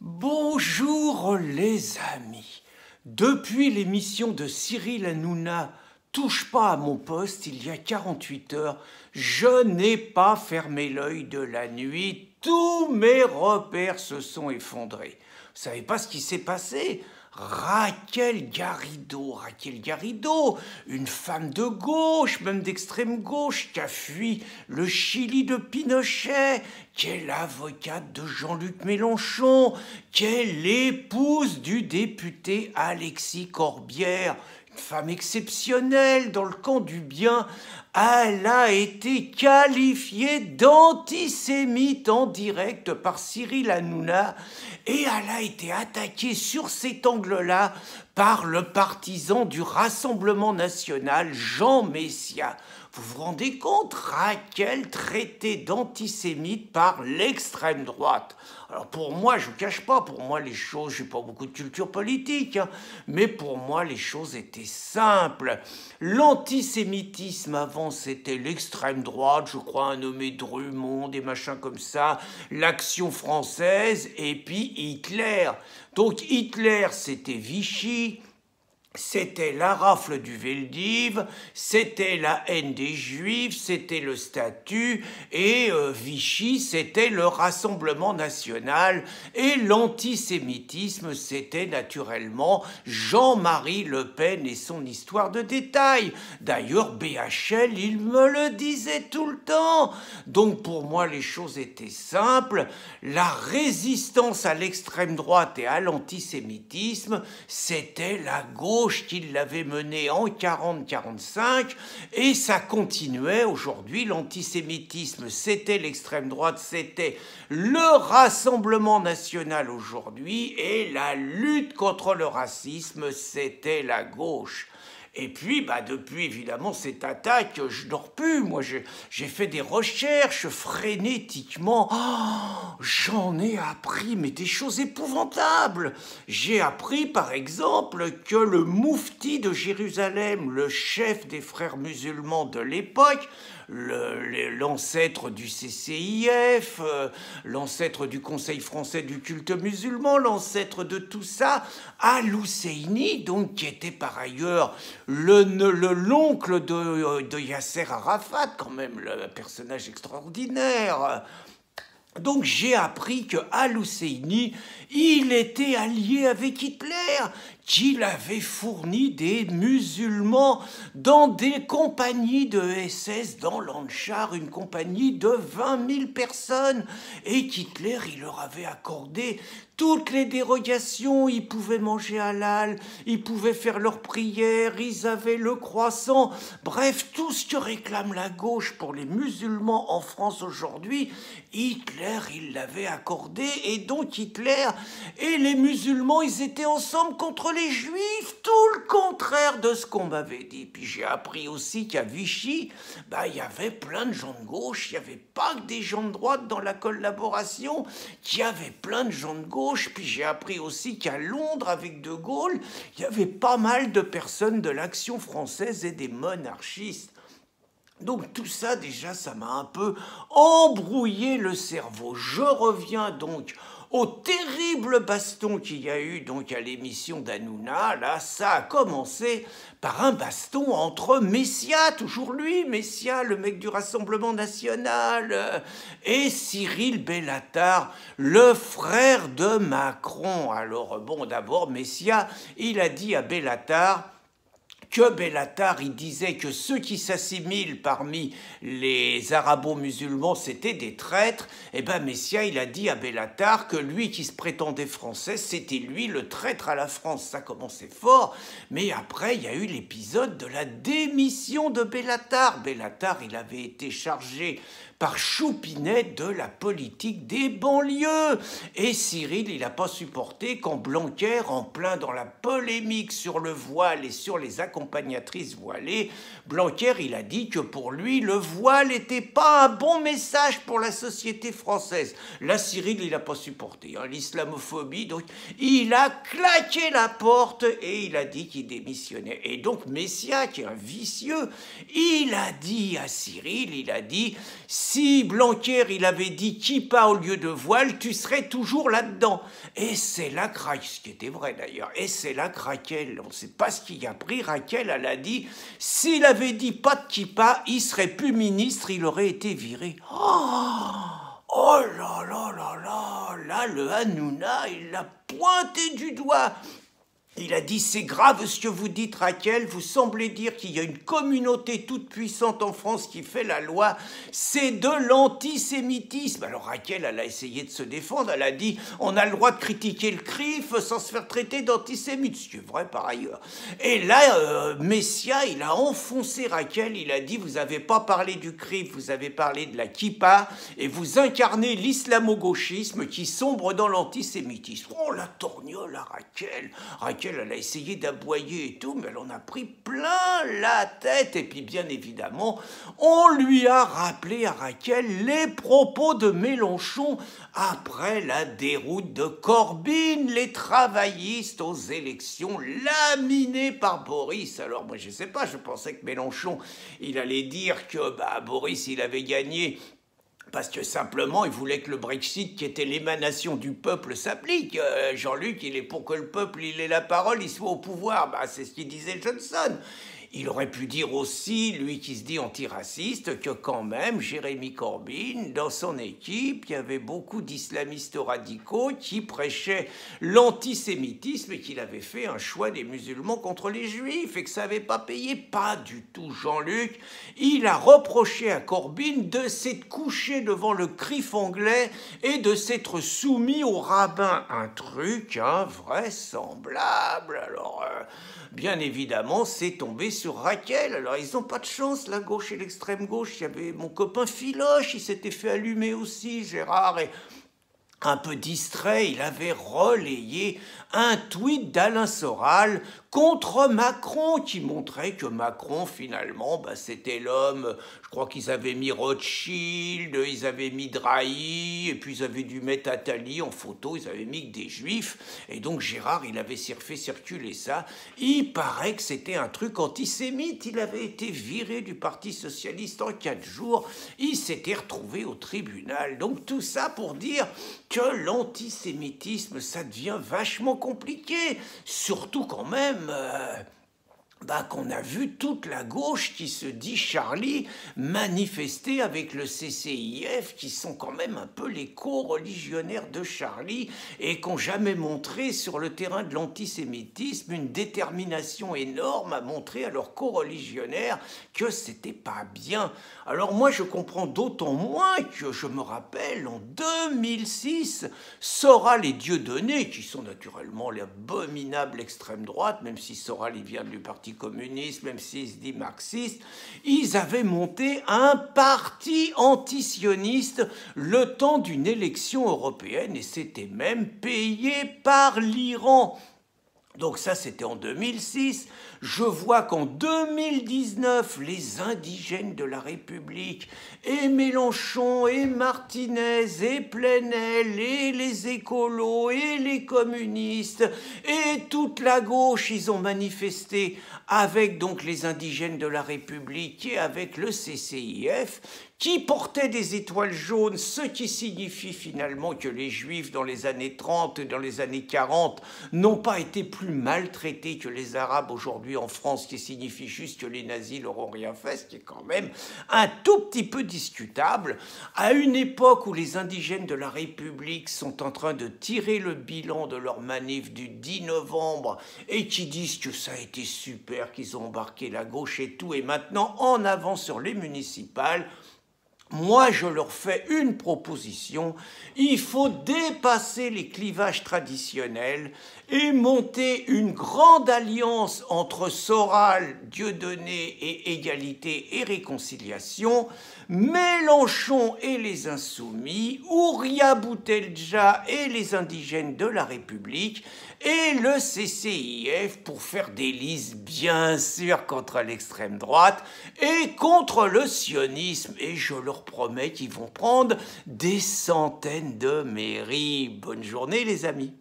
Bonjour les amis. Depuis l'émission de Cyril Hanouna « Touche pas à mon poste » il y a 48 heures, je n'ai pas fermé l'œil de la nuit. Tous mes repères se sont effondrés. Vous savez pas ce qui s'est passé ? Raquel Garrido, une femme de gauche, même d'extrême gauche, qui a fui le Chili de Pinochet, qui est l'avocate de Jean-Luc Mélenchon, qui est l'épouse du député Alexis Corbière, une femme exceptionnelle dans le camp du bien. Elle a été qualifiée d'antisémite en direct par Cyril Hanouna et elle a été attaquée sur cet angle-là par le partisan du Rassemblement national, Jean Messia. Vous vous rendez compte, Raquel traitée d'antisémite par l'extrême droite. Alors pour moi, je ne vous cache pas, pour moi les choses, je n'ai pas beaucoup de culture politique, mais pour moi les choses étaient simples. L'antisémitisme avant c'était l'extrême droite, je crois un nommé Drummond, des machins comme ça, l'Action française et puis Hitler. Donc Hitler c'était Vichy, c'était la rafle du Veldiv, c'était la haine des Juifs, c'était le statut, et Vichy, c'était le Rassemblement national, et l'antisémitisme, c'était naturellement Jean-Marie Le Pen et son histoire de détail. D'ailleurs, BHL, il me le disait tout le temps. Donc pour moi, les choses étaient simples. La résistance à l'extrême droite et à l'antisémitisme, c'était la gauche qui l'avait mené en 40-45 et ça continuait aujourd'hui. L'antisémitisme, c'était l'extrême droite, c'était le Rassemblement national aujourd'hui et la lutte contre le racisme, c'était la gauche. Et puis, depuis, évidemment, cette attaque, je dors plus. Moi, j'ai fait des recherches frénétiquement. Oh, j'en ai appris, mais des choses épouvantables. J'ai appris, par exemple, que le moufti de Jérusalem, le chef des frères musulmans de l'époque, l'ancêtre du CCIF, l'ancêtre du Conseil français du culte musulman, l'ancêtre de tout ça, Al-Husseini, donc qui était par ailleurs l'oncle de Yasser Arafat, quand même, le personnage extraordinaire. Donc j'ai appris que Al-Husseini, il était allié avec Hitler, qu'il avait fourni des musulmans dans des compagnies de SS dans l'Anchar, une compagnie de 20 000 personnes, et qu'Hitler, il leur avait accordé toutes les dérogations. Ils pouvaient manger halal, ils pouvaient faire leurs prières, ils avaient le croissant. Bref, tout ce que réclame la gauche pour les musulmans en France aujourd'hui, Hitler, il l'avait accordé. Et donc Hitler et les musulmans, ils étaient ensemble contre les juifs, tout le contraire de ce qu'on m'avait dit. Puis j'ai appris aussi qu'à Vichy, il y avait plein de gens de gauche, il n'y avait pas que des gens de droite dans la collaboration, qu'il y avait plein de gens de gauche. Puis j'ai appris aussi qu'à Londres, avec De Gaulle, il y avait pas mal de personnes de l'Action française et des monarchistes. Donc tout ça, déjà, ça m'a un peu embrouillé le cerveau. Je reviens donc au terrible baston qu'il y a eu donc à l'émission d'Hanouna. Là, ça a commencé par un baston entre Messia, toujours lui, Messia, le mec du Rassemblement national, et Cyril Bellatar, le frère de Macron. Alors bon, d'abord, Messia, il a dit à Bellatar que Bellatar, il disait que ceux qui s'assimilent parmi les arabo-musulmans, c'était des traîtres. Et Messia, il a dit à Bellatar que lui qui se prétendait français, c'était lui le traître à la France. Ça commençait fort, mais après, il y a eu l'épisode de la démission de Bellatar. Bellatar, il avait été chargé par Choupinet de la politique des banlieues. Et Cyril, il n'a pas supporté quand Blanquer, en plein dans la polémique sur le voile et sur les accompagnatrices voilées, Blanquer, il a dit que pour lui, le voile n'était pas un bon message pour la société française. Là, Cyril, il n'a pas supporté l'islamophobie, donc il a claqué la porte et il a dit qu'il démissionnait. Et donc Messia, qui est un vicieux, il a dit à Cyril, il a dit « si Blanquer, il avait dit kippa au lieu de voile, tu serais toujours là-dedans. Et c'est là que ce qui était vrai d'ailleurs, et c'est là que Raquel, on ne sait pas ce qui a pris, Raquel, elle a dit, s'il avait dit pas de kippa, il serait plus ministre, il aurait été viré. Oh là là là là, là le Hanouna, il l'a pointé du doigt. Il a dit, c'est grave ce que vous dites, Raquel, vous semblez dire qu'il y a une communauté toute puissante en France qui fait la loi, c'est de l'antisémitisme. Alors Raquel, elle a essayé de se défendre, elle a dit, on a le droit de critiquer le CRIF sans se faire traiter d'antisémite, ce qui est vrai par ailleurs. Et là, Messia, il a enfoncé Raquel, il a dit, vous n'avez pas parlé du CRIF, vous avez parlé de la kippa, et vous incarnez l'islamo-gauchisme qui sombre dans l'antisémitisme. Oh, la torgnole à Raquel. Elle a essayé d'aboyer et tout, mais elle en a pris plein la tête. Et puis, bien évidemment, on lui a rappelé à Raquel les propos de Mélenchon après la déroute de Corbyn, les travaillistes aux élections laminés par Boris. Alors, moi, je sais pas, je pensais que Mélenchon, il allait dire que Boris, il avait gagné parce que simplement, il voulait que le Brexit, qui était l'émanation du peuple, s'applique. Jean-Luc, il est pour que le peuple, il ait la parole, il soit au pouvoir. C'est ce qu'il disait Johnson. Il aurait pu dire aussi, lui qui se dit antiraciste, que quand même, Jérémy Corbyn, dans son équipe, il y avait beaucoup d'islamistes radicaux qui prêchaient l'antisémitisme et qu'il avait fait un choix des musulmans contre les juifs et que ça n'avait pas payé. Pas du tout, Jean-Luc. Il a reproché à Corbyn de s'être couché devant le CRIF anglais et de s'être soumis au rabbin. Un truc invraisemblable. Alors, bien évidemment, c'est tombé sur Raquel. Alors, ils n'ont pas de chance, la gauche et l'extrême gauche. Il y avait mon copain Filoche, il s'était fait allumer aussi, Gérard, et un peu distrait, il avait relayé un tweet d'Alain Soral contre Macron, qui montrait que Macron, finalement, c'était l'homme, je crois qu'ils avaient mis Rothschild, ils avaient mis Drahi, et puis ils avaient dû mettre Attali en photo, ils avaient mis que des juifs, et donc Gérard, il avait fait circuler ça. Il paraît que c'était un truc antisémite, il avait été viré du Parti Socialiste en 4 jours, il s'était retrouvé au tribunal. Donc tout ça pour dire que l'antisémitisme, ça devient vachement compliqué, surtout quand même qu'on a vu toute la gauche qui se dit Charlie manifester avec le CCIF, qui sont quand même un peu les co-religionnaires de Charlie et qui n'ont jamais montré sur le terrain de l'antisémitisme une détermination énorme à montrer à leurs co-religionnaires que c'était pas bien. Alors moi je comprends d'autant moins que je me rappelle en 2006, Soral et Dieudonné, qui sont naturellement l'abominable extrême droite, même si Soral il vient du Parti communiste, même s'il se dit marxiste, ils avaient monté un parti antisioniste le temps d'une élection européenne et c'était même payé par l'Iran. Donc ça, c'était en 2006. Je vois qu'en 2019, les indigènes de la République, et Mélenchon, et Martinez, et Plenel, et les écolos, et les communistes, et toute la gauche, ils ont manifesté avec donc les indigènes de la République et avec le CCIF, qui portaient des étoiles jaunes, ce qui signifie finalement que les Juifs dans les années 30 et dans les années 40 n'ont pas été plus maltraités que les Arabes aujourd'hui en France, qui signifie juste que les nazis leur ont rien fait, ce qui est quand même un tout petit peu discutable, à une époque où les indigènes de la République sont en train de tirer le bilan de leur manif du 10 novembre et qui disent que ça a été super, qu'ils ont embarqué la gauche et tout, et maintenant en avant sur les municipales. Moi, je leur fais une proposition, il faut dépasser les clivages traditionnels et monter une grande alliance entre Soral, Dieudonné et Égalité et Réconciliation, Mélenchon et les Insoumis, Ouria Boutelja et les indigènes de la République, et le CCIF pour faire des listes bien sûr contre l'extrême droite et contre le sionisme. Et je leur promets qu'ils vont prendre des centaines de mairies. Bonne journée les amis.